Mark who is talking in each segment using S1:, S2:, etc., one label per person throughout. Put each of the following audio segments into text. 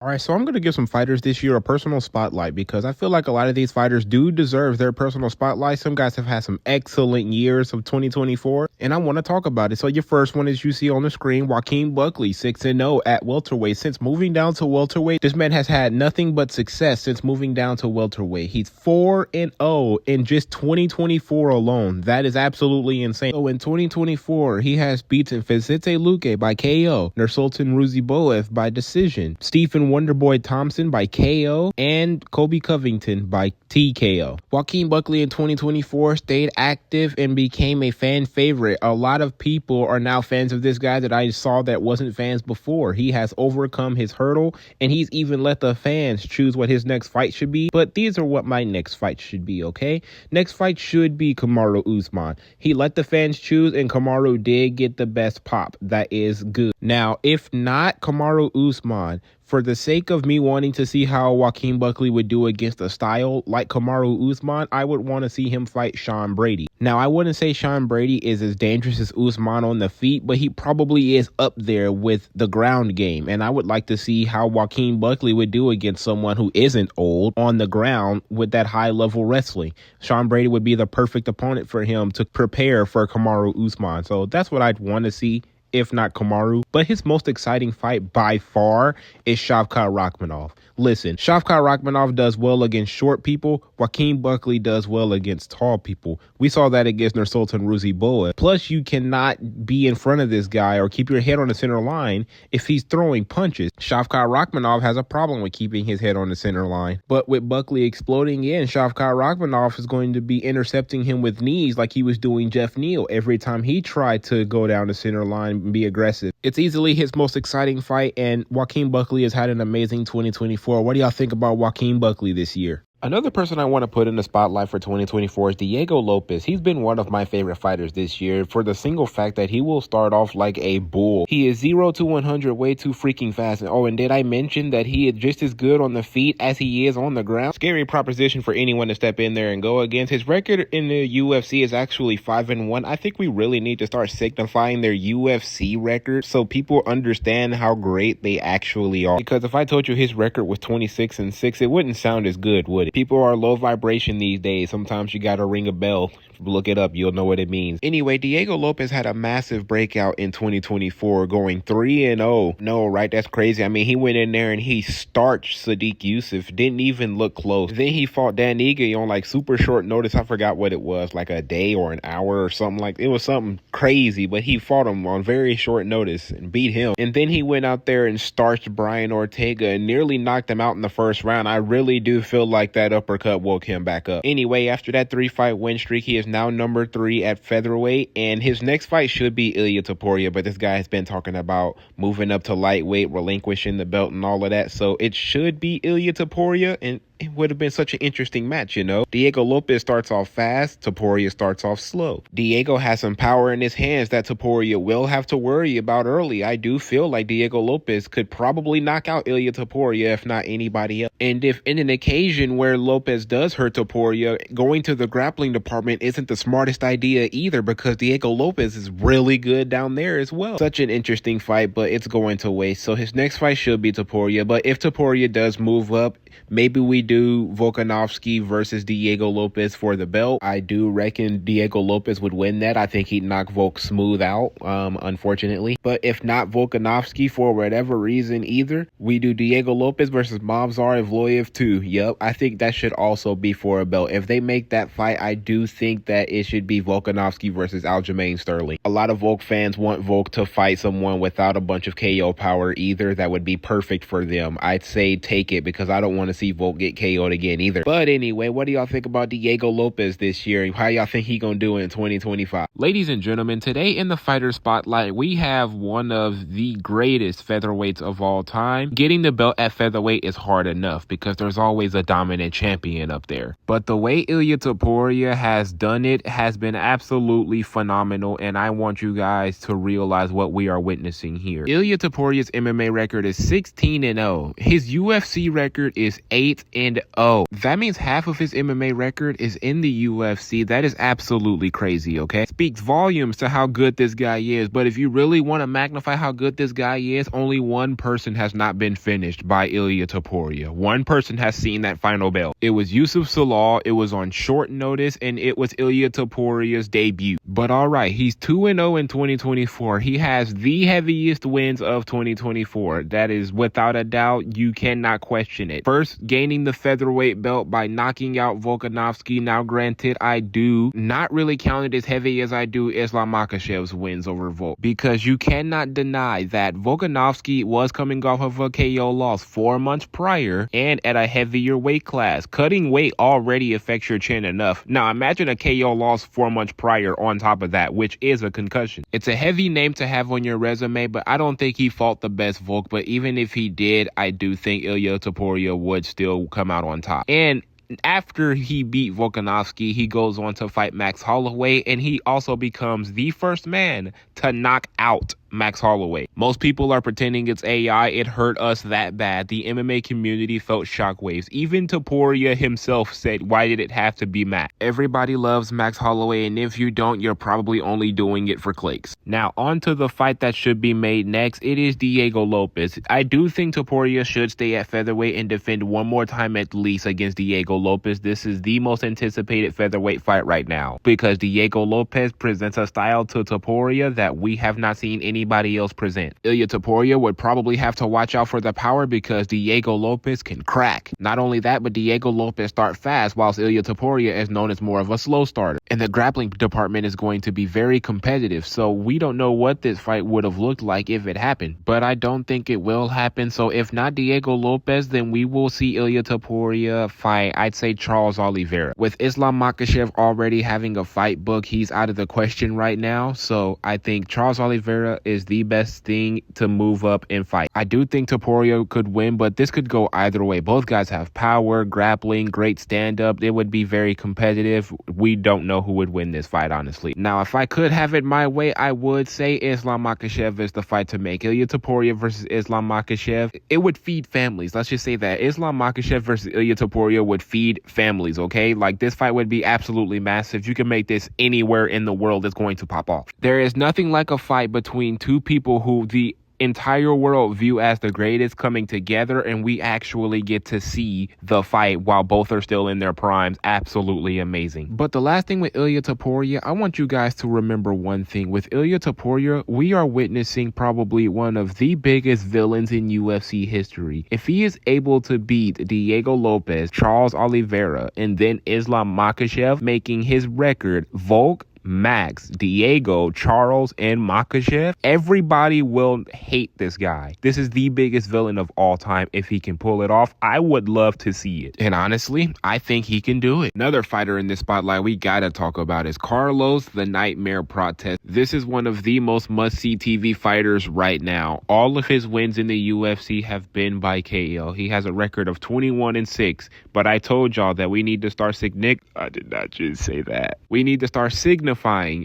S1: All right, so I'm going to give some fighters this year a personal spotlight because I feel like a lot of these fighters do deserve their personal spotlight. Some guys have had some excellent years of 2024, and I want to talk about it. So your first one, as you see on the screen, Keem Buckley, 6-0 at welterweight. Since moving down to welterweight, this man has had nothing but success since moving down to welterweight. He's 4-0 in just 2024 alone. That is absolutely insane. So in 2024, he has beaten Vicente Luque by KO, Nursultan Ruziboev by decision, Stephen Wonderboy Thompson by KO, and Kobe Covington by TKO. Keem Buckley in 2024 stayed active and became a fan favorite. A lot of people are now fans of this guy that I saw that wasn't fans before. He has overcome his hurdle, and he's even let the fans choose what his next fight should be. But these are what my next fight should be, okay? Next fight should be Kamaru Usman. He let the fans choose, and Kamaru did get the best pop. That is good. Now, if not Kamaru Usman, for the sake of me wanting to see how Keem Buckley would do against a style like Kamaru Usman, I would want to see him fight Sean Brady. Now, I wouldn't say Sean Brady is as dangerous as Usman on the feet, but he probably is up there with the ground game. And I would like to see how Keem Buckley would do against someone who isn't old on the ground with that high-level wrestling. Sean Brady would be the perfect opponent for him to prepare for Kamaru Usman. So that's what I'd want to see, if not Kamaru. But his most exciting fight by far is Shavkat Rakhmonov. Listen, Shavkat Rakhmonov does well against short people. Keem Buckley does well against tall people. We saw that against Nursultan Ruziboev. Plus, you cannot be in front of this guy or keep your head on the center line if he's throwing punches. Shavkat Rakhmonov has a problem with keeping his head on the center line. But with Buckley exploding in, Shavkat Rakhmonov is going to be intercepting him with knees like he was doing Jeff Neal every time he tried to go down the center line and be aggressive. It's easily his most exciting fight, and Keem Buckley has had an amazing 2024. What do y'all think about Keem Buckley this year? Another person I want to put in the spotlight for 2024 is Diego Lopez. He's been one of my favorite fighters this year for the single fact that he will start off like a bull. He is 0 to 100 way too freaking fast. Oh, and did I mention that he is just as good on the feet as he is on the ground? Scary proposition for anyone to step in there and go against. His record in the UFC is actually 5-1. I think we really need to start signifying their UFC record so people understand how great they actually are. Because if I told you his record was 26-6, it wouldn't sound as good, would it? People are low vibration these days. Sometimes you gotta ring a bell. Look it up. You'll know what it means. Anyway, Diego Lopez had a massive breakout in 2024, going 3-0. No, right? That's crazy. I mean, he went in there and he starched Sadiq Youssef. Didn't even look close. Then he fought Dan Ige on like super short notice. I forgot what it was, like a day or an hour or something. Like, it was something crazy, but he fought him on very short notice and beat him. And then he went out there and starched Brian Ortega and nearly knocked him out in the first round. I really do feel like that uppercut woke him back up. Anyway, after that 3-fight win streak, he is now number 3 at featherweight, and his next fight should be Ilia Toria, but this guy has been talking about moving up to lightweight, relinquishing the belt and all of that, so it should be Ilia Toria, and it would have been such an interesting match, you know. Diego Lopez starts off fast, Topuria starts off slow. Diego has some power in his hands that Topuria will have to worry about early. I do feel like Diego Lopez could probably knock out Ilia Topuria, if not anybody else. And if in an occasion where Lopez does hurt Topuria, going to the grappling department isn't the smartest idea either, because Diego Lopez is really good down there as well. Such an interesting fight, but it's going to waste. So his next fight should be Topuria, but if Topuria does move up, maybe we do Volkanovski versus Diego Lopez for the belt. I do reckon Diego Lopez would win that. I think he'd knock Volk smooth out, unfortunately. But if not Volkanovski for whatever reason either, we do Diego Lopez versus Movsar Evloev too. Yep, I think that should also be for a belt. If they make that fight, I do think that it should be Volkanovski versus Aljamain Sterling. A lot of Volk fans want Volk to fight someone without a bunch of KO power either. That would be perfect for them. I'd say take it, because I don't want to see Volk get KO'd again either. But anyway, what do y'all think about Diego Lopez this year, and how y'all think he gonna do in 2025? Ladies and gentlemen, today in the Fighter Spotlight, we have one of the greatest featherweights of all time. Getting the belt at featherweight is hard enough because there's always a dominant champion up there. But the way Ilia Toria has done it has been absolutely phenomenal, and I want you guys to realize what we are witnessing here. Ilia Toria's MMA record is 16-0. His UFC record is 8-0. 2-0. That means half of his MMA record is in the UFC. That is absolutely crazy, okay? Speaks volumes to how good this guy is, but if you really want to magnify how good this guy is, only one person has not been finished by Ilia Topuria. One person has seen that final bell. It was Yusuf Salah, it was on short notice, and it was Ilia Topuria's debut. But alright, he's 2-0 in 2024. He has the heaviest wins of 2024. That is without a doubt, you cannot question it. First, gaining the featherweight belt by knocking out Volkanovski. Now granted, I do not really count it as heavy as I do Islam Makhachev's wins over Volk, because you cannot deny that Volkanovski was coming off of a KO loss 4 months prior and at a heavier weight class. Cutting weight already affects your chin enough. Now imagine a KO loss 4 months prior on top of that, which is a concussion. It's a heavy name to have on your resume, but I don't think he fought the best Volk. But even if he did, I do think Ilia Topuria would still come out on top. And after he beat Volkanovski, he goes on to fight Max Holloway, and he also becomes the first man to knock out Max Holloway. Most people are pretending it's AI. It hurt us that bad. The MMA community felt shockwaves. Even Topuria himself said, why did it have to be Max? Everybody loves Max Holloway, and if you don't, you're probably only doing it for clicks. Now, on to the fight that should be made next. It is Diego Lopez. I do think Topuria should stay at featherweight and defend one more time at least against Diego Lopez. This is the most anticipated featherweight fight right now, because Diego Lopez presents a style to Topuria that we have not seen anybody else present. Ilia Topuria would probably have to watch out for the power, because Diego Lopez can crack. Not only that, but Diego Lopez start fast, whilst Ilia Topuria is known as more of a slow starter. And the grappling department is going to be very competitive, so we don't know what this fight would have looked like if it happened. But I don't think it will happen, so if not Diego Lopez, then we will see Ilia Topuria fight, I'd say, Charles Oliveira. With Islam Makhachev already having a fight book, he's out of the question right now, so I think Charles Oliveira is the best thing to move up and fight. I do think Topuria could win, but this could go either way. Both guys have power, grappling, great stand-up. It would be very competitive. We don't know who would win this fight, honestly. Now, if I could have it my way, I would say Islam Makhachev is the fight to make. Ilia Topuria versus Islam Makhachev, it would feed families. Let's just say that. Islam Makhachev versus Ilia Topuria would feed families, okay? Like, this fight would be absolutely massive. You can make this anywhere in the world. It's going to pop off. There is nothing like a fight between two people who the entire world view as the greatest coming together, and we actually get to see the fight while both are still in their primes. Absolutely amazing. But the last thing with Ilia Topuria, I want you guys to remember one thing. With Ilia Topuria, we are witnessing probably one of the biggest villains in UFC history. If he is able to beat Diego Lopez, Charles Oliveira, and then Islam Makhachev, making his record Volk, Max, Diego, Charles, and Makhachev, everybody will hate this guy. This is the biggest villain of all time. If he can pull it off, I would love to see it. And honestly, I think he can do it. Another fighter in this spotlight we gotta talk about is Carlos the Nightmare Protest. This is one of the most must-see TV fighters right now. All of his wins in the UFC have been by KO. He has a record of 21-6, but I told y'all that we need to start I did not just say that. We need to start signifying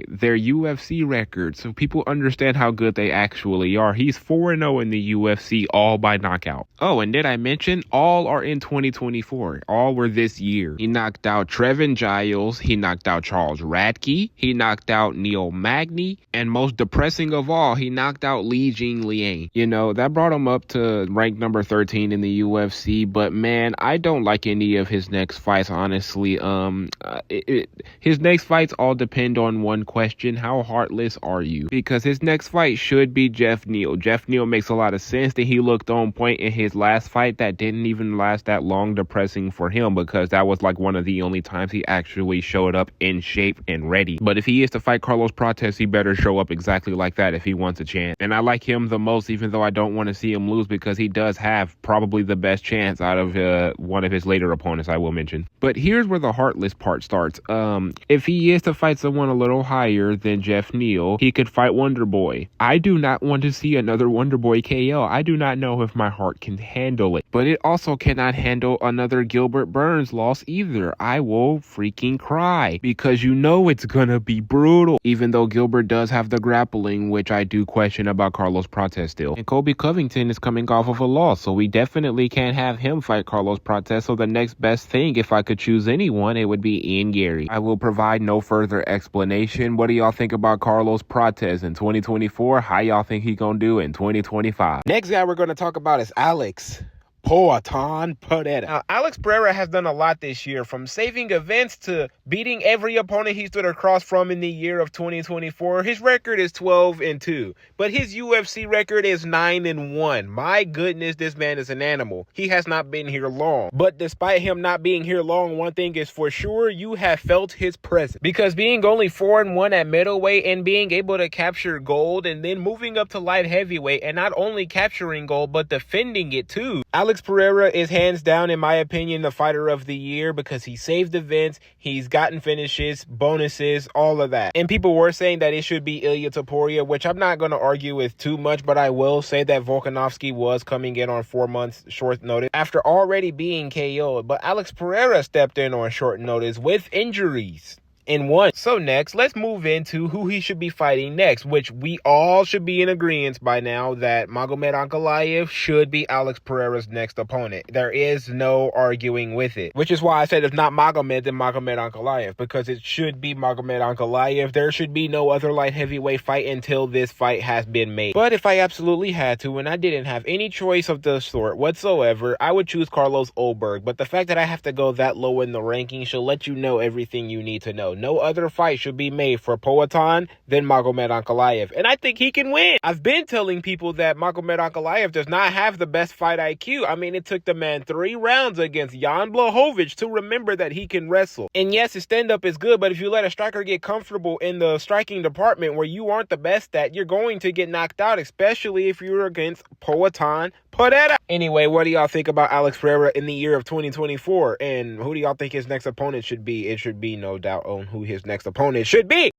S1: their UFC record so people understand how good they actually are. He's 4-0 in the UFC, all by knockout. Oh, and did I mention all are in 2024? All were this year. He knocked out Trevin Giles, he knocked out Charles Radke, he knocked out Neil Magny, and most depressing of all, he knocked out Li Jingliang. You know, that brought him up to rank number 13 in the UFC, but man, I don't like any of his next fights, honestly. His next fights all depend on one question: how heartless are you? Because his next fight should be Jeff Neal. Jeff Neal makes a lot of sense that he looked on point in his last fight that didn't even last that long, depressing for him, because that was like one of the only times he actually showed up in shape and ready. But if he is to fight Carlos Protest, he better show up exactly like that if he wants a chance. And I like him the most, even though I don't want to see him lose, because he does have probably the best chance out of one of his later opponents, I will mention. But here's where the heartless part starts. If he is to fight someone going a little higher than Jeff Neal, he could fight Wonder Boy. I do not want to see another Wonder Boy KO. I do not know if my heart can handle it. But it also cannot handle another Gilbert Burns loss either. I will freaking cry because you know it's gonna be brutal. Even though Gilbert does have the grappling, which I do question about Carlos Prates still. And Colby Covington is coming off of a loss, so we definitely can't have him fight Carlos Prates. So the next best thing, if I could choose anyone, it would be Ian Gary. I will provide no further explanation. What do y'all think about Carlos Prates in 2024? How y'all think he gonna do in 2025? Next guy we're gonna talk about is Alex Pereira. Now, Alex Pereira has done a lot this year, from saving events to beating every opponent he stood across from in the year of 2024. His record is 12-2, but his UFC record is 9-1. My goodness, this man is an animal. He has not been here long, but despite him not being here long, one thing is for sure, you have felt his presence, because being only 4-1 at middleweight and being able to capture gold and then moving up to light heavyweight and not only capturing gold but defending it too. Alex Pereira is hands down, in my opinion, the fighter of the year because he saved events, he's gotten finishes, bonuses, all of that. And people were saying that it should be Ilia Toria, which I'm not going to argue with too much, but I will say that Volkanovski was coming in on 4 months short notice after already being KO'd. But Alex Pereira stepped in on short notice with injuries and won. So next, let's move into who he should be fighting next, which we all should be in agreement by now that Magomed Ankalaev should be Alex Pereira's next opponent. There is no arguing with it, which is why I said if not Magomed, then Magomed Ankalaev, because it should be Magomed Ankalaev. There should be no other light heavyweight fight until this fight has been made. But if I absolutely had to, and I didn't have any choice of the sort whatsoever, I would choose Carlos Ulberg. But the fact that I have to go that low in the ranking should let you know everything you need to know. No other fight should be made for Poatan than Magomed Ankalaev. And I think he can win. I've been telling people that Magomed Ankalaev does not have the best fight IQ. I mean, it took the man 3 rounds against Jan Blachowicz to remember that he can wrestle. And yes, his stand-up is good, but if you let a striker get comfortable in the striking department where you aren't the best at, you're going to get knocked out, especially if you're against Poatan Pereira. Anyway, what do y'all think about Alex Pereira in the year of 2024? And who do y'all think his next opponent should be? It should be no doubt on who his next opponent should be.